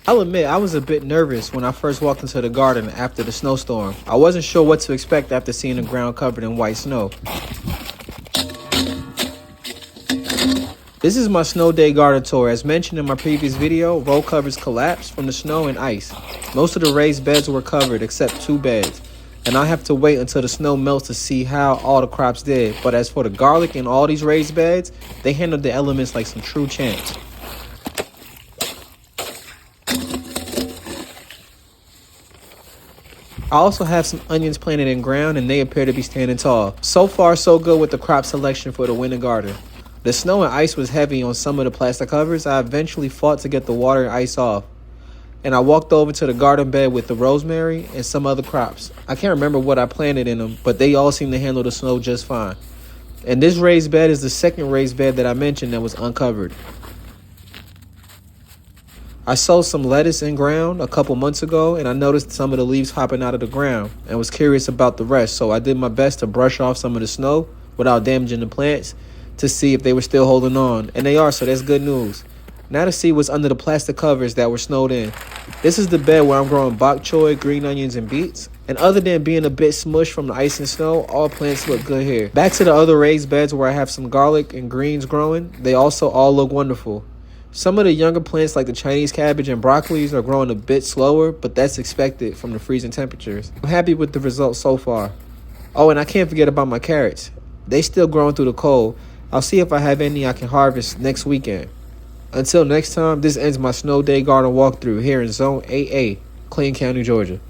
I'll admit I was a bit nervous when I first walked into the garden after the snowstorm. I wasn't sure what to expect after seeing the ground covered in white snow. This is my snow day garden tour. As mentioned in my previous video, row covers collapsed from the snow and ice. Most of the raised beds were covered except 2 beds. And I have to wait until the snow melts to see how all the crops did. But as for the garlic and all these raised beds, they handled the elements like some true champs. I also have some onions planted in ground and they appear to be standing tall. So far so good with the crop selection for the winter garden. The snow and ice was heavy on some of the plastic covers. I eventually fought to get the water and ice off. And I walked over to the garden bed with the rosemary and some other crops. I can't remember what I planted in them, but they all seem to handle the snow just fine. And this raised bed is the second raised bed that I mentioned that was uncovered. I sowed some lettuce in ground a couple months ago and I noticed some of the leaves hopping out of the ground and was curious about the rest, so I did my best to brush off some of the snow without damaging the plants to see if they were still holding on, and they are, so that's good news. Now to see what's under the plastic covers that were snowed in. This is the bed where I'm growing bok choy, green onions, and beets. And other than being a bit smushed from the ice and snow, all plants look good here. Back to the other raised beds where I have some garlic and greens growing. They also all look wonderful. Some of the younger plants like the Chinese cabbage and broccolis are growing a bit slower, but that's expected from the freezing temperatures. I'm happy with the results so far. Oh, and I can't forget about my carrots. They still growing through the cold. I'll see if I have any I can harvest next weekend. Until next time, this ends my snow day garden walkthrough here in Zone 8A, Clayton County, Georgia.